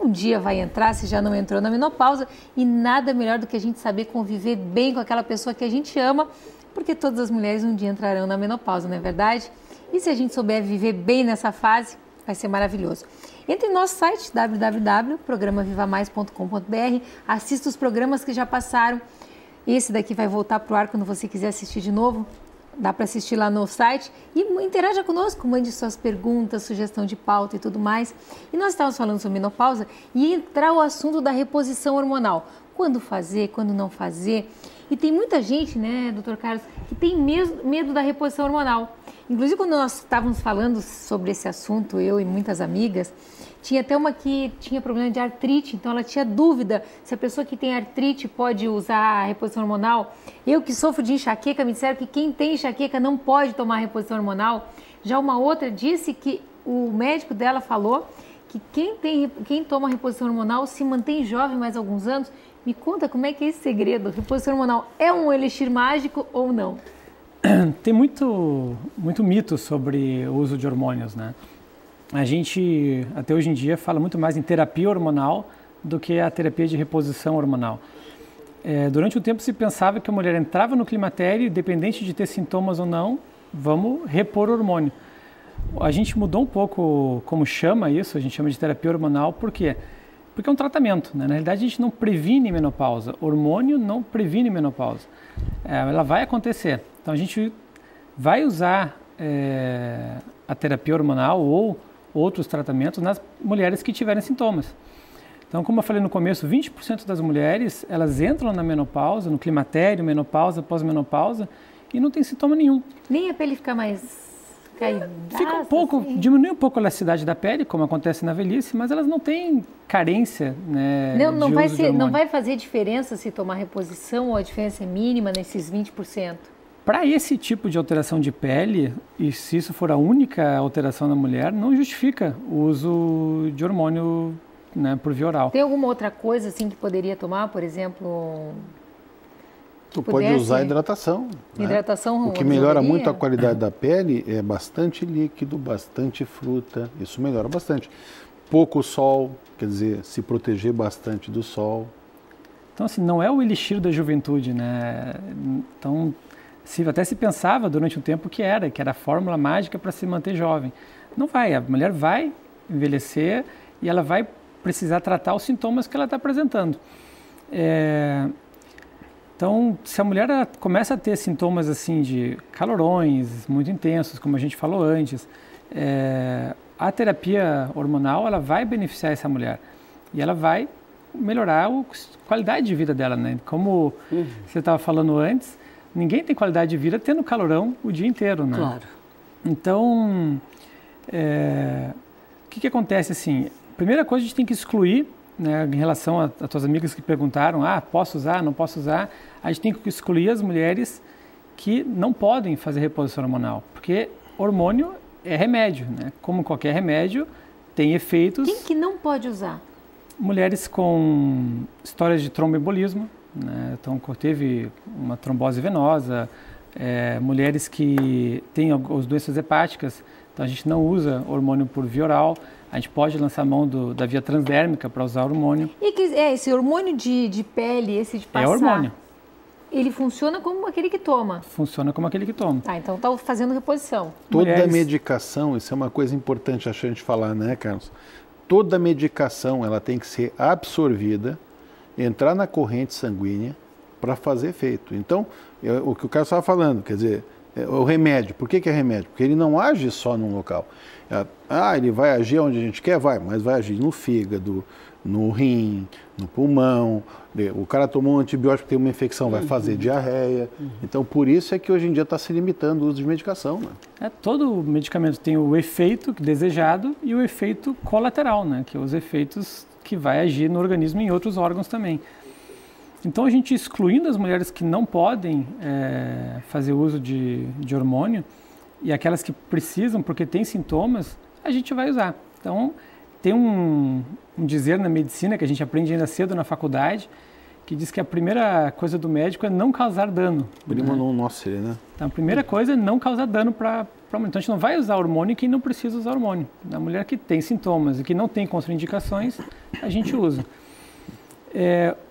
um dia vai entrar, se já não entrou na menopausa, e nada melhor do que a gente saber conviver bem com aquela pessoa que a gente ama, porque todas as mulheres um dia entrarão na menopausa, não é verdade? E se a gente souber viver bem nessa fase, vai ser maravilhoso. Entre no nosso site www.programavivamais.com.br, assista os programas que já passaram. Esse daqui vai voltar para o ar quando você quiser assistir de novo. Dá para assistir lá no site e interaja conosco, mande suas perguntas, sugestão de pauta e tudo mais. E nós estávamos falando sobre menopausa e entrar o assunto da reposição hormonal. Quando fazer, quando não fazer. E tem muita gente, né, doutor Carlos, que tem medo da reposição hormonal. Inclusive, quando nós estávamos falando sobre esse assunto, eu e muitas amigas, tinha até uma que tinha problema de artrite, então ela tinha dúvida se a pessoa que tem artrite pode usar a reposição hormonal. Eu que sofro de enxaqueca, me disseram que quem tem enxaqueca não pode tomar reposição hormonal. Já uma outra disse que o médico dela falou que quem toma reposição hormonal se mantém jovem mais alguns anos. Me conta como é que é esse segredo. Reposição hormonal é um elixir mágico ou não? Tem muito mito sobre o uso de hormônios, né? A gente, até hoje em dia, fala muito mais em terapia hormonal do que a terapia de reposição hormonal. Durante um tempo se pensava que a mulher entrava no climatério, independente de ter sintomas ou não, vamos repor hormônio. A gente mudou um pouco como chama isso, a gente chama de terapia hormonal, por quê? Porque é um tratamento, né? Na realidade a gente não previne menopausa, hormônio não previne menopausa, ela vai acontecer. Então a gente vai usar a terapia hormonal ou outros tratamentos nas mulheres que tiverem sintomas. Então, como eu falei no começo, 20% das mulheres, elas entram na menopausa, no climatério, menopausa, pós-menopausa, e não tem sintoma nenhum. Nem a pele fica mais caída? Fica um pouco, assim. Diminui um pouco a elasticidade da pele, como acontece na velhice, mas elas não têm carência, né, não vai fazer diferença se tomar reposição ou a diferença é mínima nesses 20%? Para esse tipo de alteração de pele, e se isso for a única alteração na mulher, não justifica o uso de hormônio, né, por via oral. Tem alguma outra coisa assim que poderia tomar, por exemplo? Tu pode usar hidratação. Hidratação, o que melhora muito a qualidade da pele é bastante líquido, bastante fruta. Isso melhora bastante. Pouco sol, quer dizer, se proteger bastante do sol. Então, assim, não é o elixir da juventude, né? Então, até se pensava durante um tempo que era a fórmula mágica para se manter jovem. Não vai, a mulher vai envelhecer e ela vai precisar tratar os sintomas que ela está apresentando. Então, se a mulher começa a ter sintomas assim de calorões muito intensos, como a gente falou antes, a terapia hormonal ela vai beneficiar essa mulher e ela vai melhorar a qualidade de vida dela, né? Como você estava falando antes, ninguém tem qualidade de vida tendo calorão o dia inteiro, né? Claro. Então, o que acontece assim? Primeira coisa, a gente tem que excluir, né, em relação a tuas amigas que perguntaram, posso usar, não posso usar, a gente tem que excluir as mulheres que não podem fazer reposição hormonal, porque hormônio é remédio, né? Como qualquer remédio, tem efeitos... Quem que não pode usar? Mulheres com histórias de tromboembolismo, né? Então, teve uma trombose venosa, mulheres que têm as doenças hepáticas, então a gente não usa hormônio por via oral, a gente pode lançar mão da via transdérmica para usar hormônio. E esse hormônio de pele, esse de passar... É hormônio. Ele funciona como aquele que toma? Funciona como aquele que toma. Então está fazendo reposição. Toda medicação, isso é uma coisa importante a gente falar, né, Carlos? Toda medicação, ela tem que ser absorvida, entrar na corrente sanguínea para fazer efeito. Então, o que o Carlos estava falando, quer dizer, o remédio. Por que é remédio? Porque ele não age só num local. Ele vai agir onde a gente quer? Vai, mas vai agir no fígado, no rim, no pulmão. O cara tomou um antibiótico, tem uma infecção, vai fazer diarreia. Então, por isso é que hoje em dia está se limitando o uso de medicação, né? Todo medicamento tem o efeito desejado e o efeito colateral, né? Que é os efeitos que vai agir no organismo e em outros órgãos também. Então, a gente excluindo as mulheres que não podem fazer uso de hormônio e aquelas que precisam porque têm sintomas, a gente vai usar. Então, tem um dizer na medicina que a gente aprende ainda cedo na faculdade, que diz que a primeira coisa do médico é não causar dano. Primo não nosso, né? Então, a primeira coisa é não causar dano para Então a gente não vai usar hormônio quem não precisa usar hormônio. Na mulher que tem sintomas e que não tem contraindicações, a gente usa.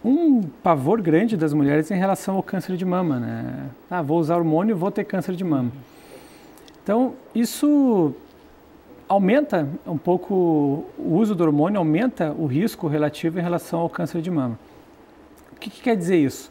Um pavor grande das mulheres em relação ao câncer de mama, né? Vou usar hormônio, vou ter câncer de mama. Então, isso aumenta um pouco, o uso do hormônio aumenta o risco relativo em relação ao câncer de mama. O que quer dizer isso?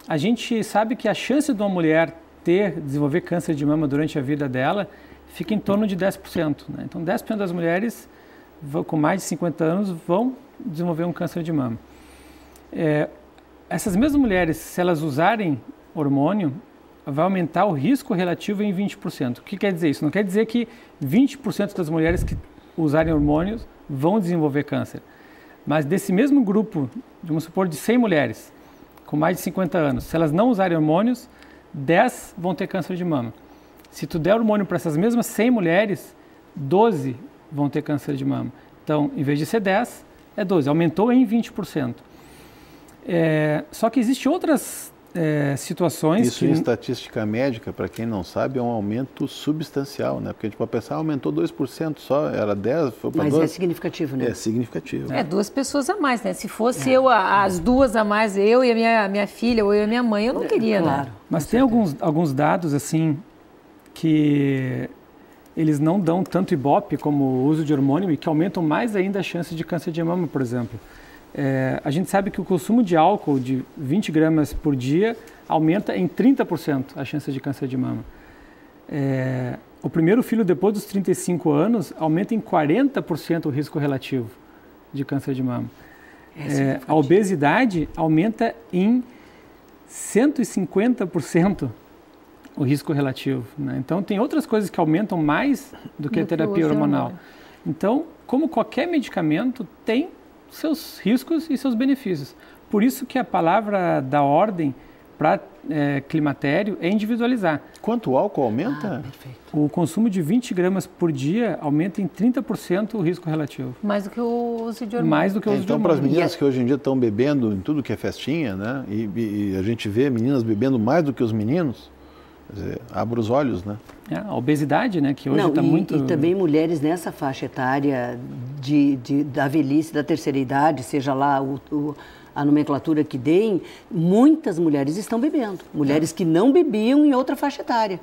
A gente sabe que a chance de uma mulher desenvolver câncer de mama durante a vida dela fica em torno de 10%. Né? Então, 10% das mulheres com mais de 50 anos vão desenvolver um câncer de mama. Essas mesmas mulheres, se elas usarem hormônio, vai aumentar o risco relativo em 20%. O que quer dizer isso? Não quer dizer que 20% das mulheres que usarem hormônios vão desenvolver câncer. Mas desse mesmo grupo, vamos supor, de 100 mulheres com mais de 50 anos, se elas não usarem hormônios, 10 vão ter câncer de mama. Se tu der hormônio para essas mesmas 100 mulheres, 12 vão ter câncer de mama. Então, em vez de ser 10, é 12. Aumentou em 20%. Só que existem outras situações... Isso em estatística médica, para quem não sabe, é um aumento substancial, né? Porque a gente pode pensar, aumentou 2% só, era 10, foi para 12. Mas é significativo, né? É significativo. 2 pessoas a mais, né? Se fosse eu, as 2 a mais, eu e a minha filha, ou eu e a minha mãe, eu não queria, claro, né? Mas tem alguns dados, assim, que eles não dão tanto ibope como o uso de hormônio e que aumentam mais ainda a chance de câncer de mama, por exemplo. A gente sabe que o consumo de álcool de 20 gramas por dia aumenta em 30% a chance de câncer de mama. O primeiro filho depois dos 35 anos aumenta em 40% o risco relativo de câncer de mama. A obesidade aumenta em 150% o risco relativo. Né? Então, tem outras coisas que aumentam mais do que a terapia hormonal. Então, como qualquer medicamento, tem seus riscos e seus benefícios. Por isso que a palavra da ordem para climatério é individualizar. Quanto o álcool aumenta? Perfeito. O consumo de 20 gramas por dia aumenta em 30% o risco relativo. Mais do que o uso de hormônio. Mais do que o uso de Então, hormônio. para as meninas que hoje em dia estão bebendo em tudo que é festinha, né? E a gente vê meninas bebendo mais do que os meninos, quer dizer, abre os olhos, né? A obesidade, né? Que hoje está muito... E também mulheres nessa faixa etária da velhice, da terceira idade, seja lá a nomenclatura que deem, muitas mulheres estão bebendo. Mulheres que não bebiam em outra faixa etária.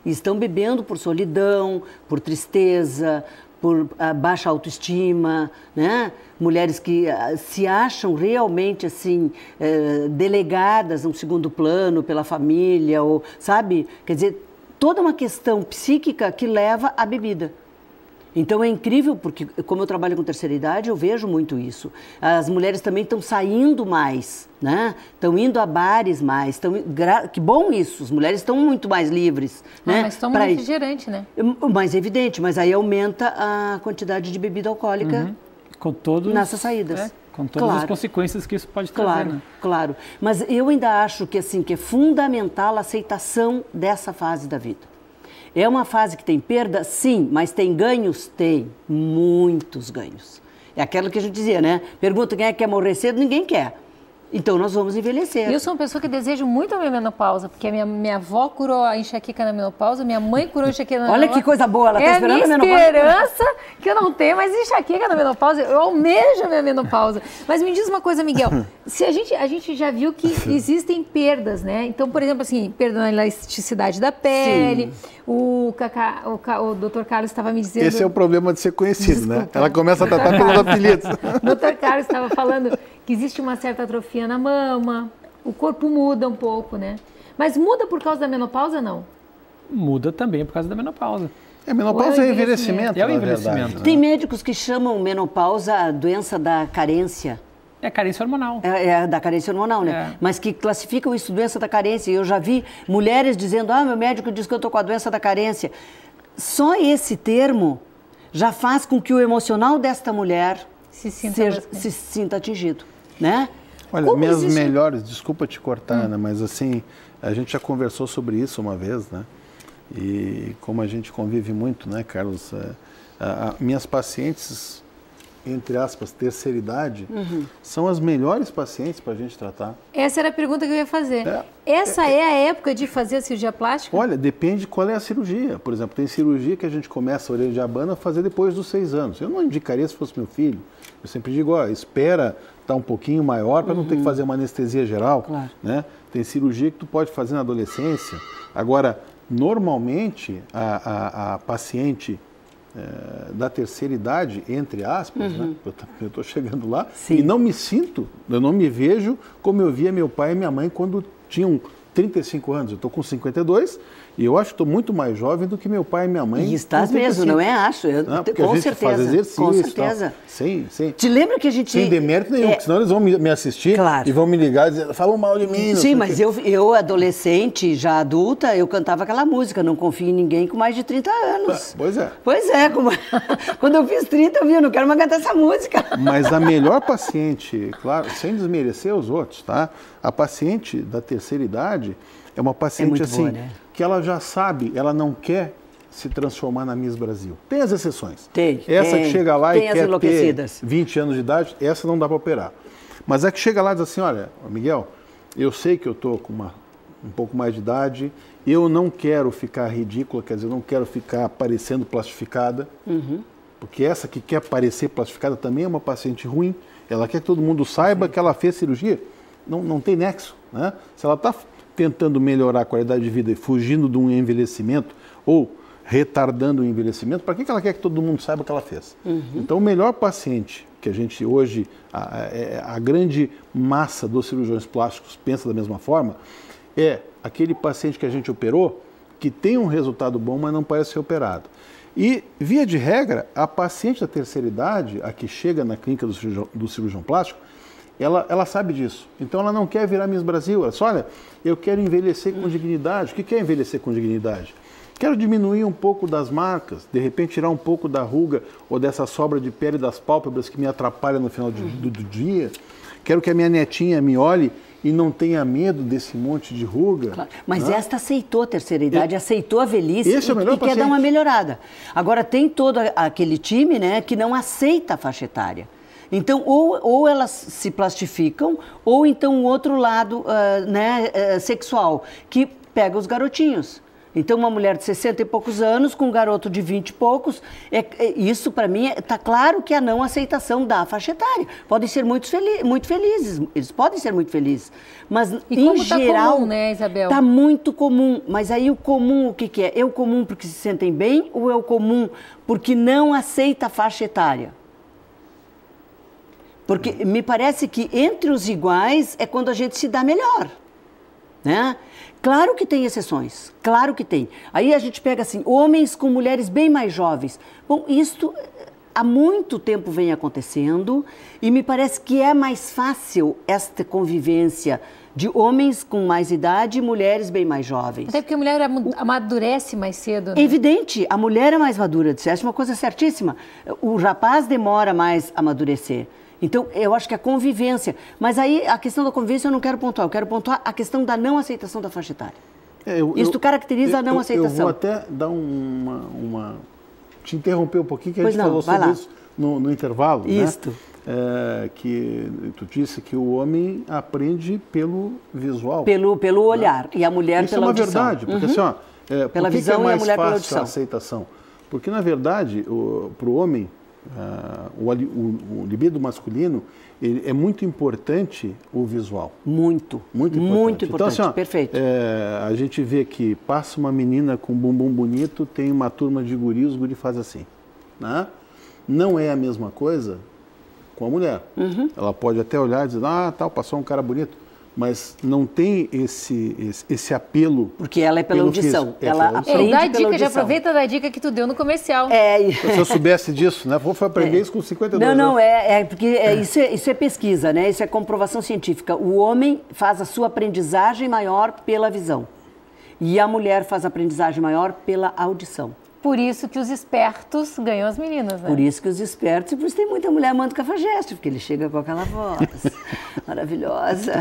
E estão bebendo por solidão, por tristeza, por baixa autoestima, né? Mulheres que se acham realmente assim delegadas num segundo plano pela família, ou sabe? Quer dizer, toda uma questão psíquica que leva à bebida. Então é incrível, porque como eu trabalho com terceira idade, eu vejo muito isso. As mulheres também estão saindo mais, né? Estão indo a bares mais. Que bom isso, as mulheres estão muito mais livres. Né? Mas tomam refrigerante, né? Mais evidente, mas aí aumenta a quantidade de bebida alcoólica nessas saídas. Com todas as consequências que isso pode trazer. Né? Claro. Mas eu ainda acho que é fundamental a aceitação dessa fase da vida. É uma fase que tem perda? Sim, mas tem ganhos? Tem, muitos ganhos. É aquilo que a gente dizia, né? Pergunta quem é que quer morrer cedo, ninguém quer. Então nós vamos envelhecer. Eu sou uma pessoa que desejo muito a minha menopausa, porque a minha avó curou a enxaqueca na menopausa, minha mãe curou a enxaqueca na menopausa. Olha que coisa boa, ela está esperando a menopausa. É a minha esperança que eu não tenho mais enxaqueca na menopausa, eu almejo a minha menopausa. Mas me diz uma coisa, Miguel, se a gente já viu que existem perdas, né? Então, por exemplo, assim, perda na elasticidade da pele, o Dr. Carlos estava me dizendo... Esse é o problema de ser conhecido, né? Ela começa a tratar pelos apelidos. O Dr. Carlos estava falando que existe uma certa atrofia na mama, o corpo muda um pouco, né? Mas muda por causa da menopausa, não? Muda também por causa da menopausa. A menopausa é envelhecimento, É o envelhecimento. Verdade, né? Tem médicos que chamam menopausa a doença da carência. É carência hormonal. É da carência hormonal, né? Mas que classificam isso doença da carência. Eu já vi mulheres dizendo, meu médico diz que eu estou com a doença da carência. Só esse termo já faz com que o emocional desta mulher se sinta atingido, né? Olha, minhas melhores, desculpa te cortar, Ana, mas assim, a gente já conversou sobre isso uma vez, né? E como a gente convive muito, né, Carlos? Minhas pacientes entre aspas, terceira idade, são as melhores pacientes para a gente tratar. Essa era a pergunta que eu ia fazer. Essa é a época de fazer a cirurgia plástica? Olha, depende qual é a cirurgia. Por exemplo, tem cirurgia que a gente começa a orelha de abano a fazer depois dos 6 anos. Eu não indicaria se fosse meu filho. Eu sempre digo, ó, espera estar um pouquinho maior para não ter que fazer uma anestesia geral. Claro. Né? Tem cirurgia que tu pode fazer na adolescência. Agora, normalmente, a paciente da terceira idade, entre aspas, né? Eu estou chegando lá. Sim. E não me sinto, eu não me vejo como eu via meu pai e minha mãe quando tinham 35 anos. Eu estou com 52 e eu acho que estou muito mais jovem do que meu pai e minha mãe. E estás mesmo, não é? Acho. Porque com a gente certeza. Faz exercício, com certeza. Sem Te lembra que a gente... Sem demérito nenhum, porque senão eles vão me assistir e vão me ligar e dizer, falam mal de mim. Sim, mas eu, adolescente, já adulta, eu cantava aquela música, não confio em ninguém com mais de 30 anos. Pois é. Pois é, quando eu fiz 30, eu não quero mais cantar essa música. Mas a melhor paciente, claro, sem desmerecer os outros, tá? A paciente da terceira idade é uma paciente assim, boa, né? Que ela já sabe, ela não quer se transformar na Miss Brasil. Tem as exceções. Essa que chega lá e quer ter 20 anos de idade, essa não dá para operar. Mas a que chega lá e diz assim, olha, Miguel, eu sei que eu estou com um pouco mais de idade, eu não quero ficar ridícula, quer dizer, eu não quero ficar parecendo plastificada, porque essa que quer parecer plastificada também é uma paciente ruim, ela quer que todo mundo saiba que ela fez cirurgia, não tem nexo, né? Se ela está tentando melhorar a qualidade de vida e fugindo de um envelhecimento ou retardando o envelhecimento, para que ela quer que todo mundo saiba que ela fez? Então, o melhor paciente que a gente hoje, a grande massa dos cirurgiões plásticos pensa da mesma forma, é aquele paciente que a gente operou, que tem um resultado bom, mas não parece ser operado. E, via de regra, a paciente da terceira idade, a que chega na clínica do cirurgião plástico, ela sabe disso. Então, ela não quer virar Miss Brasil. Ela diz, olha, eu quero envelhecer com dignidade. O que é envelhecer com dignidade? Quero diminuir um pouco das marcas, de repente tirar um pouco da ruga ou dessa sobra de pele das pálpebras que me atrapalha no final do dia. Quero que a minha netinha me olhe e não tenha medo desse monte de ruga. Claro. Mas esta aceitou a terceira idade, aceitou a velhice e quer dar uma melhorada. Agora, tem todo aquele time, né, que não aceita a faixa etária. Então, ou elas se plastificam, ou então o outro lado sexual, que pega os garotinhos. Então, uma mulher de 60 e poucos anos com um garoto de 20 e poucos, isso para mim está claro que é a não aceitação da faixa etária. Podem ser muito felizes, eles podem ser muito felizes, mas em geral, comum, né, Isabel? Está muito comum. Mas aí o comum, o que é? É o comum porque se sentem bem ou é o comum porque não aceita a faixa etária? Porque me parece que entre os iguais é quando a gente se dá melhor, né? Claro que tem exceções, claro que tem. Aí a gente pega assim, homens com mulheres bem mais jovens. Bom, isto há muito tempo vem acontecendo e me parece que é mais fácil esta convivência de homens com mais idade e mulheres bem mais jovens. Até porque a mulher amadurece mais cedo, né? É evidente, a mulher é mais madura, disseste uma coisa certíssima. O rapaz demora mais a amadurecer. Então, eu acho que a convivência... Mas aí, a questão da convivência eu não quero pontuar. Eu quero pontuar a questão da não aceitação da faixa etária. Isso caracteriza a não aceitação. Eu vou até dar te interromper um pouquinho, que a gente falou sobre isso no intervalo. Isto. Né? Que tu disse que o homem aprende pelo visual. Pelo olhar. Né? E a mulher pela audição. Isso é uma verdade. Porque assim, pela visão que é mais e a mulher fácil pela audição. a aceitação? Porque, na verdade, para o homem... o libido masculino, é muito importante o visual. Muito importante. Então, assim, perfeito. A gente vê que passa uma menina com um bumbum bonito, tem uma turma de guris, os guris fazem assim. Né? Não é a mesma coisa com a mulher. Ela pode até olhar e dizer, passou um cara bonito. Mas não tem esse apelo. Porque ela é pela audição. Ela aprende dá a dica, já aproveita da dica que tu deu no comercial. Se eu soubesse disso, né? Vou aprender isso com 52 anos. Não, porque isso é pesquisa, né? Isso é comprovação científica. O homem faz a sua aprendizagem maior pela visão. E a mulher faz a aprendizagem maior pela audição. Por isso que os espertos ganham as meninas, né? Por isso que os espertos, e por isso tem muita mulher amando cafajeste, porque ele chega com aquela voz maravilhosa.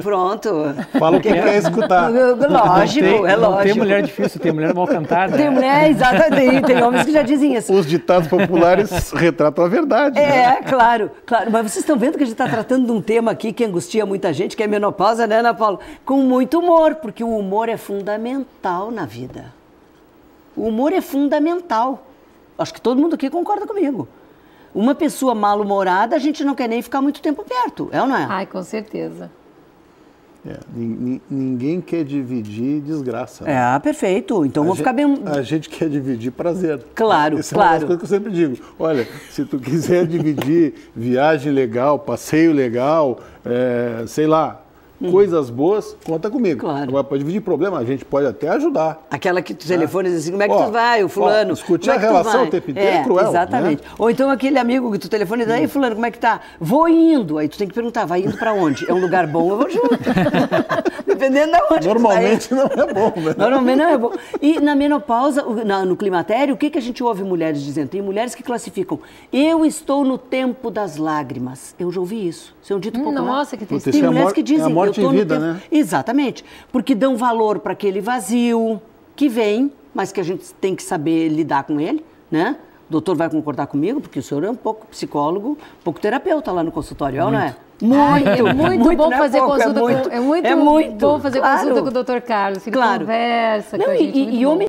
Pronto. Fala o que quer escutar. Lógico, é lógico. Não tem mulher difícil, tem mulher mal cantada. Tem mulher, exatamente, tem homens que já dizem isso. Os ditados populares retratam a verdade. É, claro, claro. Mas vocês estão vendo que a gente está tratando de um tema aqui que angustia muita gente, que é menopausa, né, Ana Paula? Com muito humor, porque o humor é fundamental na vida. O humor é fundamental. Acho que todo mundo aqui concorda comigo. Uma pessoa mal-humorada, a gente não quer nem ficar muito tempo perto, é ou não é? Ai, com certeza. Ninguém quer dividir desgraça. Né? É, perfeito. Então vamos ficar bem... A gente quer dividir prazer. Claro, Essa claro. é uma das coisas que eu sempre digo. Olha, se tu quiser dividir viagem legal, passeio legal, sei lá, coisas boas, conta comigo. Claro. Agora, para dividir problema, a gente pode até ajudar. Aquela que tu telefona e diz assim, como é que tu vai, o fulano? Discutir a relação o tempo inteiro é cruel. Exatamente. Né? Ou então aquele amigo que tu telefona e diz, aí fulano, como é que tá? Vou indo. Aí tu tem que perguntar, vai indo pra onde? É um lugar bom, eu vou junto. Dependendo de onde. Normalmente não é bom, né? Normalmente não é bom. E na menopausa, no climatério, o que a gente ouve mulheres dizendo? Tem mulheres que classificam, eu estou no tempo das lágrimas. Eu já ouvi isso. Isso é um dito popular. Nossa, que tristeza. Tem mulheres que dizem, é a morte em vida, né? Exatamente, porque dão valor para aquele vazio que vem, mas que a gente tem que saber lidar com ele, né? O doutor vai concordar comigo, porque o senhor é um pouco psicólogo, um pouco terapeuta lá no consultório, não é? Muito bom fazer consulta com... É muito bom fazer claro. consulta com o Dr. Carlos. Ele claro. conversa Não, com a gente. E homem